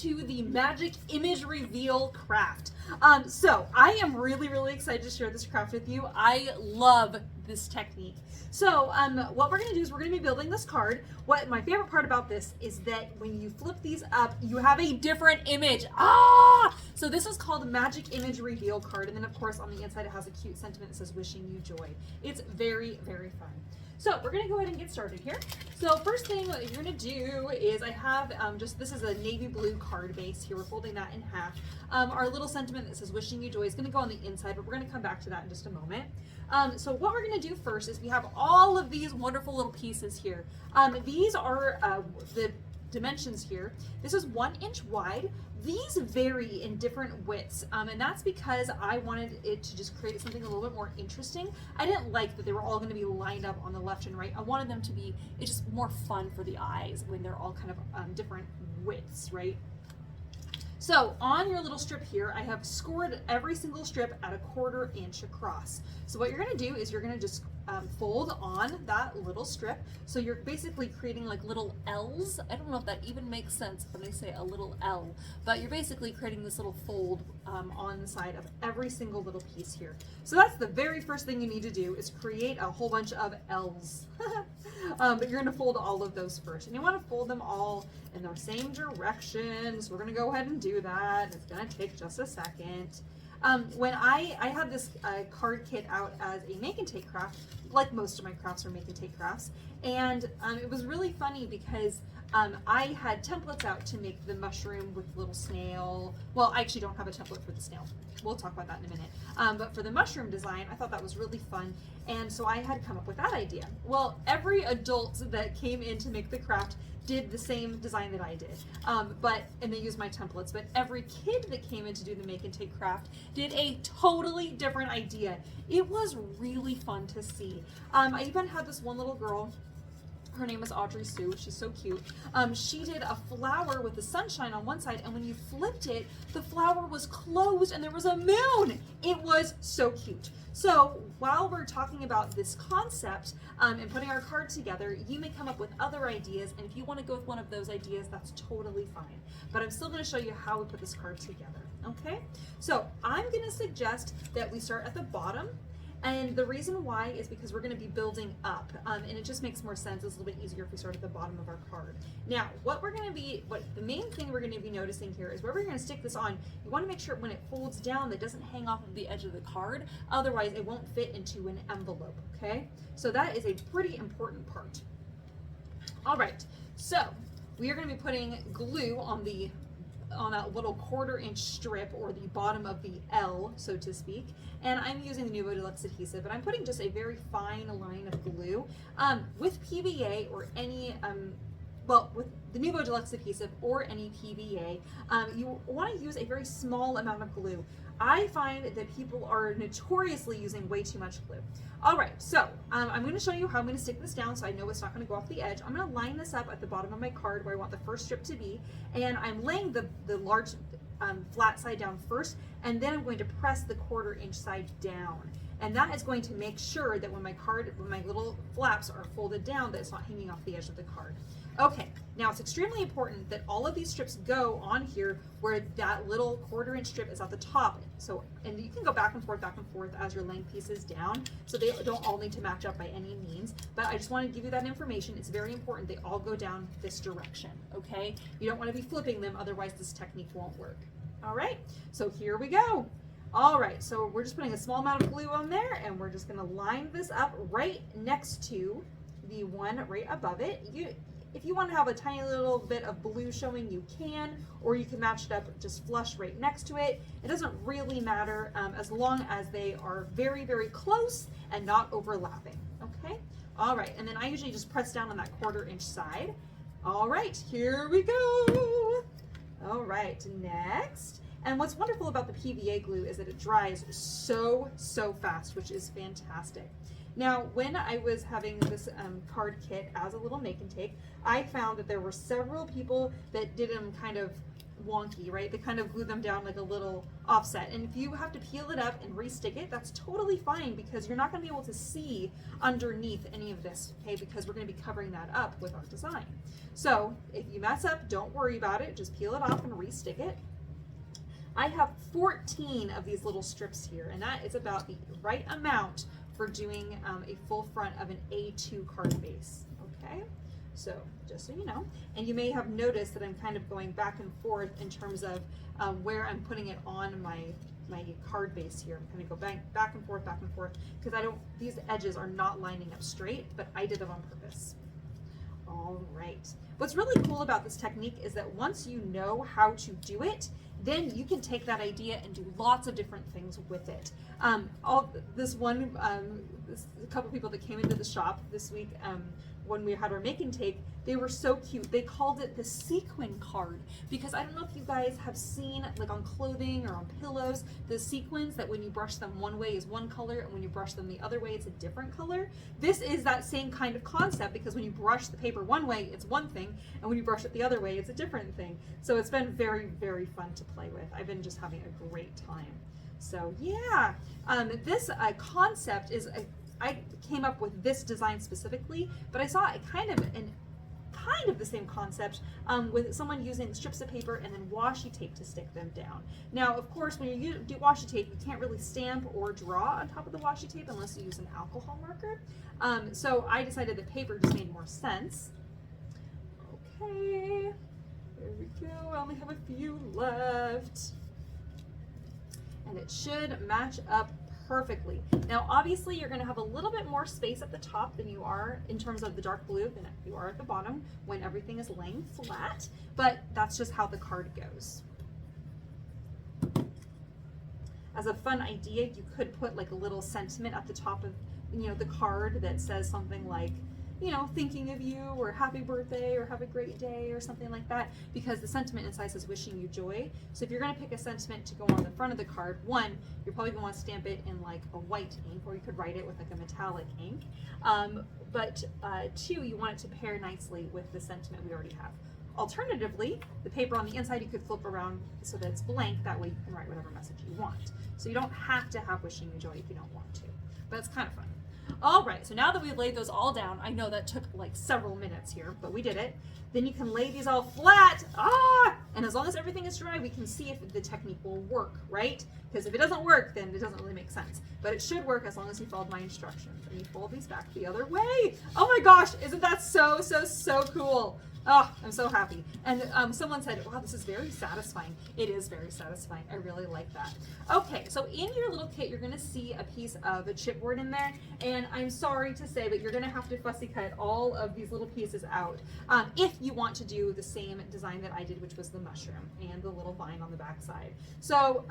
to the magic image reveal craft. So I am really excited to share this craft with you. I love this technique. So what we're going to do is we're going to be building this card. What my favorite part about this is that when you flip these up, you have a different image. So this is called Magic Image Reveal card, and then of course on the inside it has a cute sentiment that says wishing you joy. It's very fun. So we're going to go ahead and get started here. So first thing that you're going to do is I have this is a navy blue card base here. We're folding that in half. Our little sentiment that says wishing you joy is going to go on the inside, but we're going to come back to that in just a moment. So what we're going to do first is we have all of these wonderful little pieces here. These are the dimensions here. This is 1 inch wide. These vary in different widths, and that's because I wanted it to just create something a little bit more interesting. I didn't like that they were all going to be lined up on the left and right. I wanted them to be, it's just more fun for the eyes when they're all kind of different widths, right? So on your little strip here, I have scored every single strip at 1/4 inch across. So what you're going to do is you're going to just fold on that little strip. So you're basically creating like little L's. I don't know if that even makes sense when I say a little L, but you're basically creating this little fold on the side of every single little piece here. So that's the very first thing you need to do is create a whole bunch of L's. But you're going to fold all of those first, and you want to fold them all in the same direction. So we're going to go ahead and do that. It's going to take just a second. When I had this card kit out as a make and take craft, like most of my crafts are make and take crafts, and it was really funny because I had templates out to make the mushroom with little snail. Well, I actually don't have a template for the snail. We'll talk about that in a minute. But for the mushroom design, I thought that was really fun, and so I had come up with that idea. Well, every adult that came in to make the craft did the same design that I did, and they used my templates, but every kid that came in to do the make and take craft did a totally different idea. It was really fun to see. I even had this one little girl. Her name is Audrey Sue. She's so cute. She did a flower with the sunshine on one side, and when you flipped it, the flower was closed and there was a moon. It was so cute. So while we're talking about this concept and putting our card together, you may come up with other ideas, and if you want to go with one of those ideas, that's totally fine. But I'm still going to show you how we put this card together. Okay? So I'm going to suggest that we start at the bottom. And the reason why is because we're going to be building up, and it just makes more sense. It's a little bit easier if we start at the bottom of our card. Now, the main thing we're going to be noticing here is where we're going to stick this on. You want to make sure when it folds down that it doesn't hang off of the edge of the card. Otherwise, it won't fit into an envelope, okay? So that is a pretty important part. All right, so we are going to be putting glue on a little 1/4 inch strip, or the bottom of the L, so to speak. And I'm using the Nuvo Deluxe adhesive, but I'm putting just a very fine line of glue. With PVA or any, with the Nuvo Deluxe adhesive or any PVA, you want to use a very small amount of glue. I find that people are notoriously using way too much glue. All right, so I'm going to show you how I'm going to stick this down so I know it's not going to go off the edge. I'm going to line this up at the bottom of my card where I want the first strip to be, and I'm laying the large flat side down first, and then I'm going to press the 1/4 inch side down. And that is going to make sure that when my little flaps are folded down, that it's not hanging off the edge of the card. Okay, now it's extremely important that all of these strips go on here where that little 1/4 inch strip is at the top. So, and you can go back and forth as you're laying pieces down, so they don't all need to match up by any means. But I just want to give you that information. It's very important they all go down this direction, okay? You don't want to be flipping them, otherwise this technique won't work. All right, so here we go. All right, so we're just putting a small amount of glue on there, and we're just going to line this up right next to the one right above it. If you want to have a tiny little bit of blue showing, you can, or you can match it up just flush right next to it. It doesn't really matter as long as they are very close and not overlapping, okay? All right, and then I usually just press down on that 1/4 inch side. All right, here we go. All right, next. And what's wonderful about the PVA glue is that it dries so fast, which is fantastic. Now, when I was having this card kit as a little make and take, I found that there were several people that did them kind of wonky, right? They kind of glue them down like a little offset. And if you have to peel it up and restick it, that's totally fine because you're not going to be able to see underneath any of this, okay? Because we're going to be covering that up with our design. So if you mess up, don't worry about it. Just peel it off and restick it. I have 14 of these little strips here, and that is about the right amount for doing a full front of an A2 card base, okay? So just so you know, and you may have noticed that I'm kind of going back and forth in terms of where I'm putting it on my card base here. I'm going to go back and forth, because these edges are not lining up straight, but I did them on purpose. All right. What's really cool about this technique is that once you know how to do it, then you can take that idea and do lots of different things with it. A couple people that came into the shop this week when we had our make and take, they were so cute. They called it the sequin card because I don't know if you guys have seen like on clothing or on pillows, the sequins that when you brush them one way is one color and when you brush them the other way it's a different color. This is that same kind of concept because when you brush the paper one way it's one thing and when you brush it the other way it's a different thing. So it's been very, very fun to play with. I've been just having a great time. So yeah, this concept is I came up with this design specifically, but I saw a kind of the same concept with someone using strips of paper and then washi tape to stick them down. Now, of course, when you do washi tape, you can't really stamp or draw on top of the washi tape unless you use an alcohol marker. So I decided that paper just made more sense. Okay, there we go. I only have a few left. And it should match up perfectly. Now, obviously, you're going to have a little bit more space at the top than you are in terms of the dark blue than you are at the bottom when everything is laying flat, but that's just how the card goes. As a fun idea, you could put like a little sentiment at the top of, the card that says something like, thinking of you or happy birthday or have a great day or something like that, because the sentiment inside says wishing you joy. So if you're going to pick a sentiment to go on the front of the card, one, you're probably going to want to stamp it in like a white ink, or you could write it with like a metallic ink. But two, you want it to pair nicely with the sentiment we already have. Alternatively, the paper on the inside you could flip around so that it's blank, that way you can write whatever message you want. So you don't have to have wishing you joy if you don't want to, but it's kind of fun. All right, so now that we've laid those all down, I know that took like several minutes here, but we did it. Then you can lay these all flat, and as long as everything is dry, we can see if the technique will work, right? Because if it doesn't work, then it doesn't really make sense. But it should work as long as you followed my instructions. And you fold these back the other way. Oh my gosh, isn't that so, so, so cool? Oh, I'm so happy. And someone said, wow, this is very satisfying. It is very satisfying. I really like that. Okay, so in your little kit, you're going to see a piece of a chipboard in there. And I'm sorry to say, but you're going to have to fussy cut all of these little pieces out if you want to do the same design that I did, which was the mushroom and the little vine on the back side. So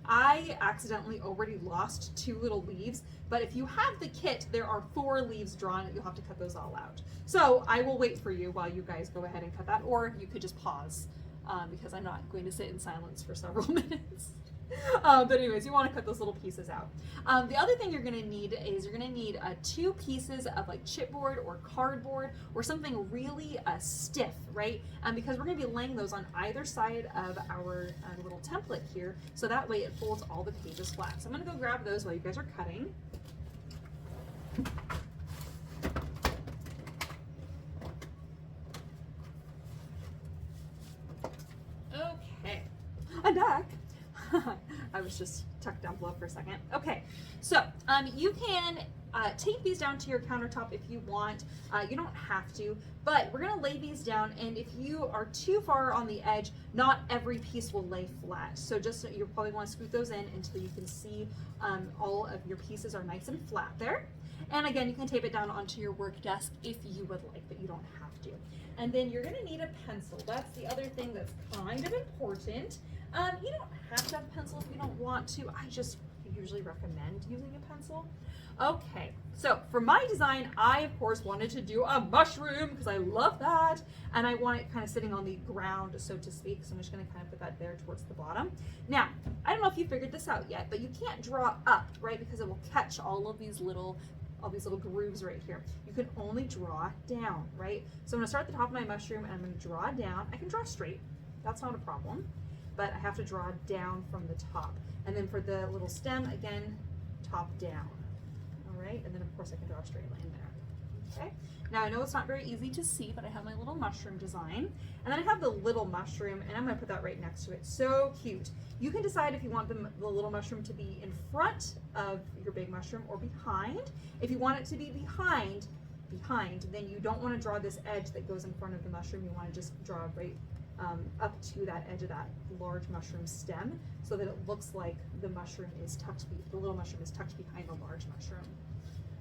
I accidentally already lost 2 little leaves. But if you have the kit, there are 4 leaves drawn. You'll have to cut those all out. So I will wait for you while you guys go ahead and cut that, or you could just pause because I'm not going to sit in silence for several minutes. But anyways, you want to cut those little pieces out. The other thing you're going to need is you're going to need 2 pieces of like chipboard or cardboard or something really stiff, right? Because we're going to be laying those on either side of our little template here, so that way it folds all the pages flat. So I'm going to go grab those while you guys are cutting. Okay, I'm back. I was just tucked down below for a second. Okay, so you can tape these down to your countertop if you want. You don't have to, but we're gonna lay these down, and if you are too far on the edge, not every piece will lay flat. So just you probably want to scoot those in until you can see all of your pieces are nice and flat there. And again, you can tape it down onto your work desk if you would like, but you don't have to. And then you're gonna need a pencil. That's the other thing that's kind of important. You don't have to have a pencil if you don't want to. I just usually recommend using a pencil. Okay, so for my design, I of course wanted to do a mushroom because I love that. And I want it kind of sitting on the ground, so to speak. So I'm just gonna kind of put that there towards the bottom. Now, I don't know if you figured this out yet, but you can't draw up, right? Because it will catch all these little grooves right here. You can only draw down, right? So I'm gonna start at the top of my mushroom and I'm gonna draw down. I can draw straight, that's not a problem. but I have to draw down from the top. And then for the little stem, again, top down. All right, and then of course I can draw a straight line there. Okay, now I know it's not very easy to see, but I have my little mushroom design. And then I have the little mushroom, and I'm gonna put that right next to it. So cute. You can decide if you want the little mushroom to be in front of your big mushroom or behind. If you want it to be behind, then you don't want to draw this edge that goes in front of the mushroom. You want to just draw right up to that edge of that large mushroom stem so that it looks like the mushroom is tucked, the little mushroom is tucked behind the large mushroom.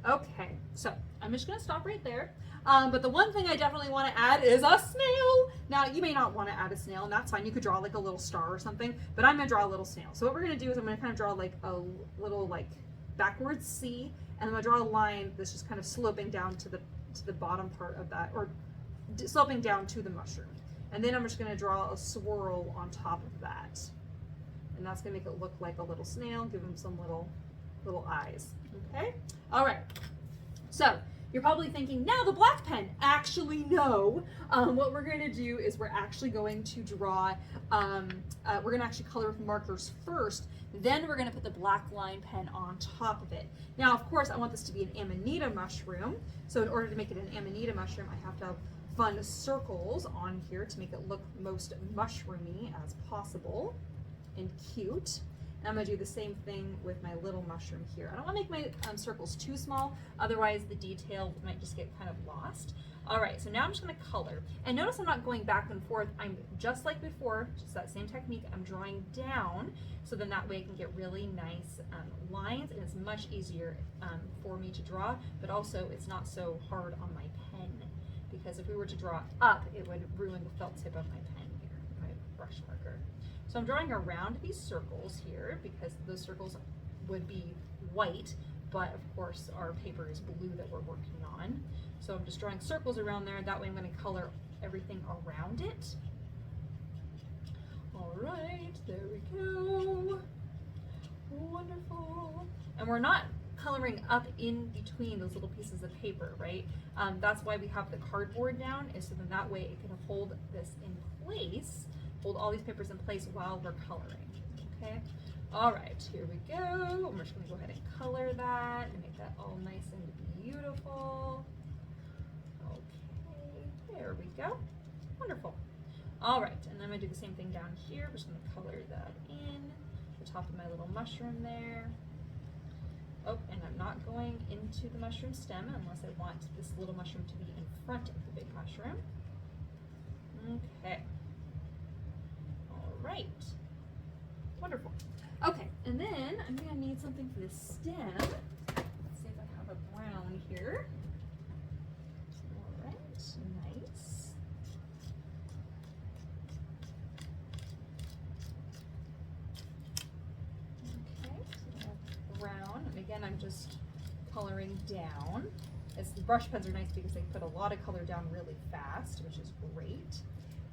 Okay, so I'm just going to stop right there. But the one thing I definitely want to add is a snail. Now, you may not want to add a snail, and that's fine. You could draw like a little star or something, but I'm going to draw a little snail. So what we're going to do is I'm going to kind of draw like a little like backwards C, and I'm going to draw a line that's just kind of sloping down to the bottom part of that, or sloping down to the mushroom. And then I'm just going to draw a swirl on top of that. And that's going to make it look like a little snail, give him some little eyes. Okay? All right. So you're probably thinking, now the black pen. Actually, no. What we're going to do is we're actually going to draw, we're going to actually color with markers first, then we're going to put the black line pen on top of it. Now, of course, I want this to be an amanita mushroom. So in order to make it an amanita mushroom, I have to have fun circles on here to make it look most mushroomy as possible and cute. And I'm going to do the same thing with my little mushroom here. I don't want to make my circles too small, otherwise the detail might just get kind of lost. All right, so now I'm just going to color. And notice I'm not going back and forth. I'm just like before, just that same technique. I'm drawing down, so then that way I can get really nice lines, and it's much easier for me to draw, but also it's not so hard on my pen, because if we were to draw up, it would ruin the felt tip of my pen here, my brush marker. So I'm drawing around these circles here because those circles would be white, but of course our paper is blue that we're working on. So I'm just drawing circles around there. That way I'm going to color everything around it. All right, there we go. Wonderful. And we're not coloring up in between those little pieces of paper, right? That's why we have the cardboard down, is so then that way it can hold this in place, hold all these papers in place while we're coloring, okay? All right, here we go. I'm just gonna go ahead and color that and make that all nice and beautiful. Okay, there we go. Wonderful. All right, and then I'm gonna do the same thing down here. I'm just gonna color that in the top of my little mushroom there. Oh, and I'm not going into the mushroom stem unless I want this little mushroom to be in front of the big mushroom. Okay. All right. Wonderful. Okay, and then I'm gonna need something for the stem. Let's see if I have a brown here. All right, nice. Okay, so I have brown, and again, I'm just coloring down. The brush pens are nice because they put a lot of color down really fast, which is great.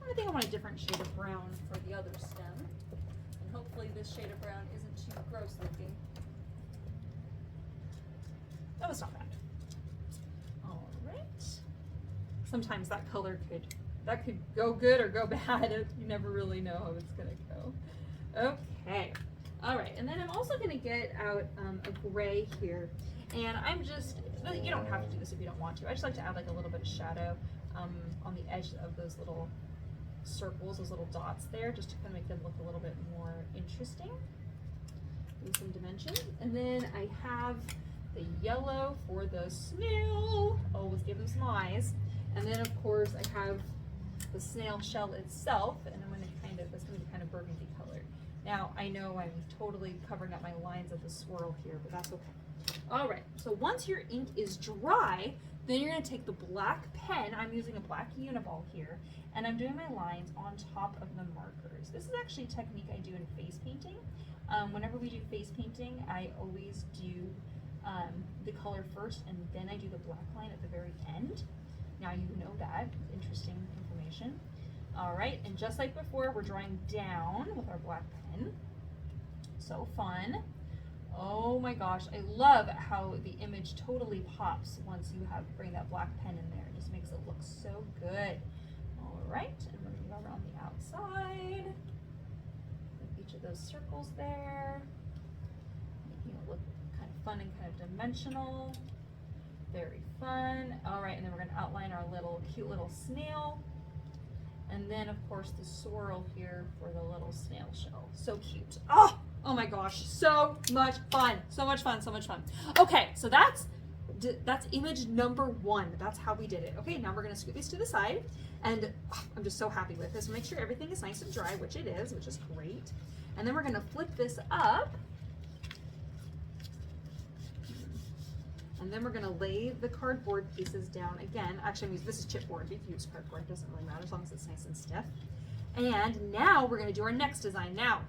I think I want a different shade of brown for the other stem. And hopefully this shade of brown isn't too gross looking. That was not bad. All right. Sometimes that color could go good or go bad. You never really know how it's gonna go. Okay. All right, and then I'm also gonna get out a gray here. And I'm just, you don't have to do this if you don't want to. I just like to add like a little bit of shadow on the edge of those little circles, those little dots there, just to kind of make them look a little bit more interesting. Give some dimension. And then I have the yellow for the snail. Always give them some eyes. And then of course I have the snail shell itself, and I'm going to that's going to be kind of burgundy colored. Now I know I'm totally covering up my lines of the swirl here, but that's okay. All right, so once your ink is dry, then you're going to take the black pen. I'm using a black Uniball here, and I'm doing my lines on top of the markers. This is actually a technique I do in face painting. Whenever we do face painting, I always do the color first, and then I do the black line at the very end. Now you know that. Interesting information. All right, and just like before, we're drawing down with our black pen. So fun. Oh my gosh, I love how the image totally pops once you bring that black pen in there. It just makes it look so good. All right, and we're gonna go around the outside. of those circles there, making it look kind of fun and kind of dimensional. Very fun. All right, and then we're going to outline our little cute little snail. And then, of course, the swirl here for the little snail shell. So cute. Oh my gosh, so much fun. So much fun, so much fun. Okay, so that's image number 1. That's how we did it. Okay, now we're going to scoot these to the side. And I'm just so happy with this. Make sure everything is nice and dry, which it is, which is great. And then we're going to flip this up. And then we're going to lay the cardboard pieces down again. Actually, this is chipboard. We can use cardboard. It doesn't really matter as long as it's nice and stiff. And now we're going to do our next design. Now,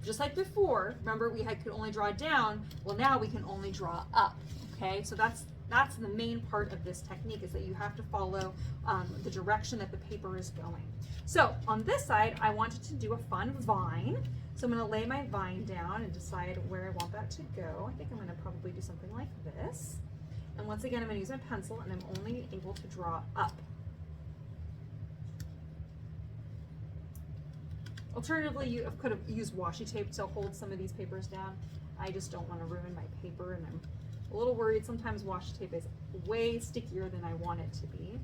just like before, remember we could only draw down. Well, now we can only draw up. Okay, so that's the main part of this technique, is that you have to follow the direction that the paper is going. So on this side, I wanted to do a fun vine. So I'm going to lay my vine down and decide where I want that to go. I think I'm going to probably do something like this. And once again, I'm going to use my pencil, and I'm only able to draw up. Alternatively, you could have used washi tape to hold some of these papers down. I just don't want to ruin my paper, and I'm a little worried. Sometimes washi tape is way stickier than I want it to be.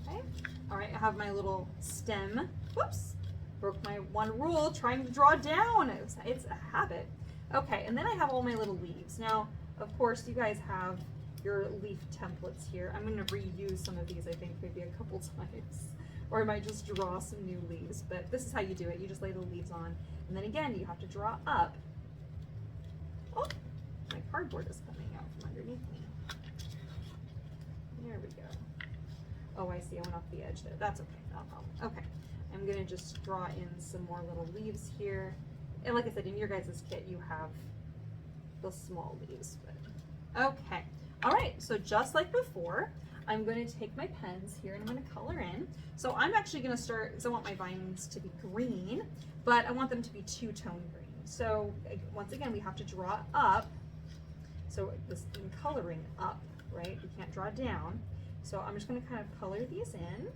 Okay. All right, I have my little stem. Whoops, broke my one rule trying to draw down. It's a habit. Okay, and then I have all my little leaves. Now, of course, you guys have your leaf templates here. I'm going to reuse some of these, I think, maybe a couple times. Or I might just draw some new leaves. But this is how you do it. You just lay the leaves on. And then again, you have to draw up. Oh, my cardboard is coming out from underneath me. There we go. Oh, I see. I went off the edge there. That's okay. No problem. Okay. I'm going to just draw in some more little leaves here. And like I said, in your guys' kit, you have the small leaves. But okay. All right. So just like before, I'm going to take my pens here and I'm going to color in. So I'm actually going to start, because I want my vines to be green, but I want them to be two-tone green. So once again, we have to draw up. So this in coloring up, right? We can't draw down. So I'm just going to kind of color these in.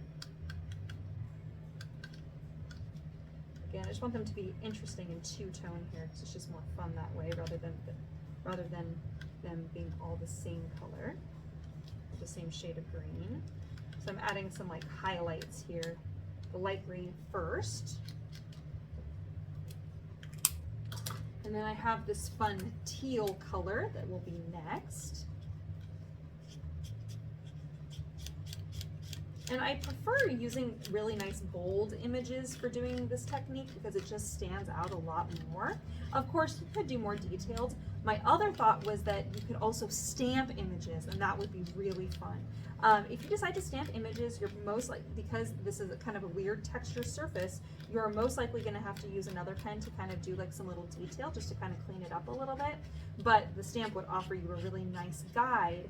Again, I just want them to be interesting and two-tone here, because it's just more fun that way, rather than them being all the same color, the same shade of green. So I'm adding some like highlights here. The light green first. And then I have this fun teal color that will be next. And I prefer using really nice bold images for doing this technique because it just stands out a lot more. Of course, you could do more detailed. My other thought was that you could also stamp images, and that would be really fun. If you decide to stamp images, you're most likely, because this is a kind of a weird texture surface, you're most likely going to have to use another pen to kind of do like some little detail just to kind of clean it up a little bit. But the stamp would offer you a really nice guide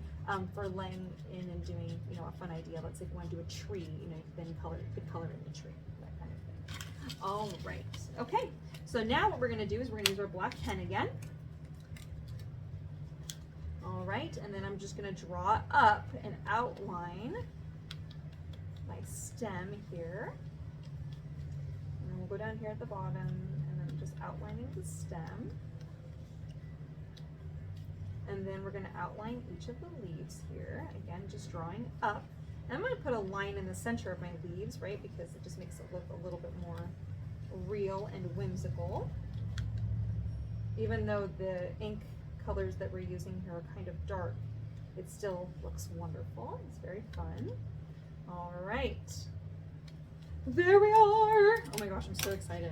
for laying in and doing, you know, a fun idea. Let's say if you want to do a tree, you know, then you could color in the tree, that kind of thing. All right. Okay. So now what we're going to do is we're going to use our black pen again. All right, and then I'm just going to draw up and outline my stem here. And then we'll go down here at the bottom, and then just outlining the stem. And then we're going to outline each of the leaves here. Again, just drawing up. And I'm going to put a line in the center of my leaves, right, because it just makes it look a little bit more real and whimsical. Even though the ink colors that we're using here are kind of dark, it still looks wonderful. It's very fun. All right, there we are. Oh my gosh, I'm so excited.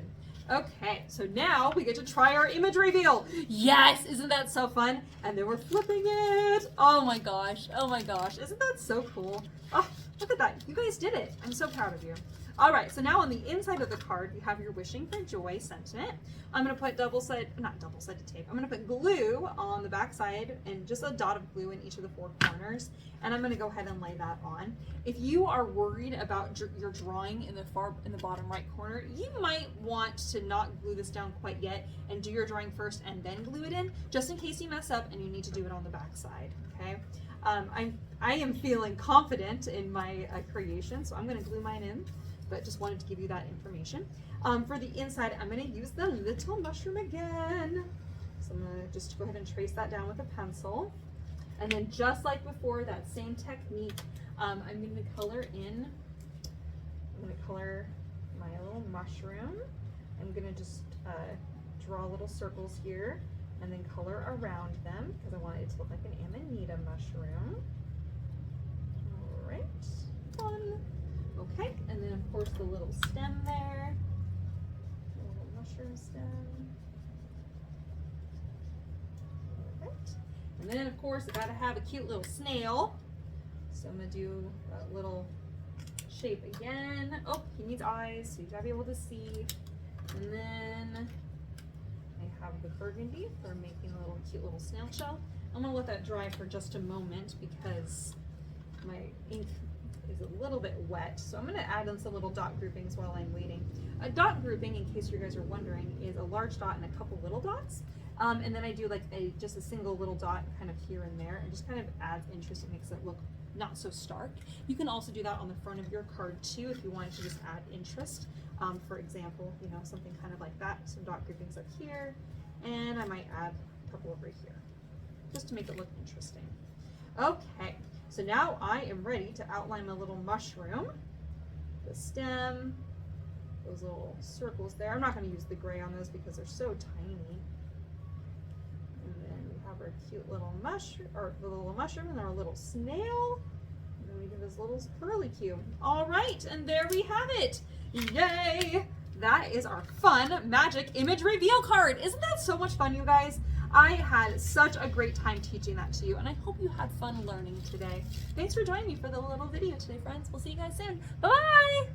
Okay, so now we get to try our image reveal. Yes, isn't that so fun? And then we're flipping it. Oh my gosh, isn't that so cool? Oh, look at that, you guys did it. I'm so proud of you. All right, so now on the inside of the card, you have your wishing for joy sentiment. I'm gonna put not double-sided tape, I'm gonna put glue on the back side and just a dot of glue in each of the 4 corners. And I'm gonna go ahead and lay that on. If you are worried about your drawing in the bottom right corner, you might want to not glue this down quite yet and do your drawing first and then glue it in, just in case you mess up and you need to do it on the back side, okay? I am feeling confident in my creation, so I'm gonna glue mine in but just wanted to give you that information. For the inside, I'm going to use the little mushroom again. So I'm going to just go ahead and trace that down with a pencil. And then just like before, that same technique, I'm going to color in. I'm going to color my little mushroom. I'm going to just draw little circles here and then color around them because I want it to look like an amanita mushroom. All right, fun. Okay, and then of course the little stem there, the little mushroom stem. All right, and then of course I gotta have a cute little snail. So I'm gonna do that little shape again. Oh, he needs eyes, so you gotta be able to see. And then I have the burgundy for making a little cute little snail shell. I'm gonna let that dry for just a moment because my ink is a little bit wet. So I'm gonna add in some little dot groupings while I'm waiting. A dot grouping, in case you guys are wondering, is a large dot and a couple little dots. And then I do like just a single little dot kind of here and there. It just kind of adds interest and makes it look not so stark. You can also do that on the front of your card too if you wanted to just add interest. For example, you know, something kind of like that. Some dot groupings up here, and I might add a couple over here, just to make it look interesting. Okay, so now I am ready to outline my little mushroom, the stem, those little circles there. I'm not going to use the gray on those because they're so tiny. And then we have our cute little mushroom, or the little mushroom, and our little snail. And then we give this little curly cue. All right, and there we have it. Yay! That is our fun magic image reveal card. Isn't that so much fun, you guys? I had such a great time teaching that to you, and I hope you had fun learning today. Thanks for joining me for the little video today, friends. We'll see you guys soon. Bye-bye!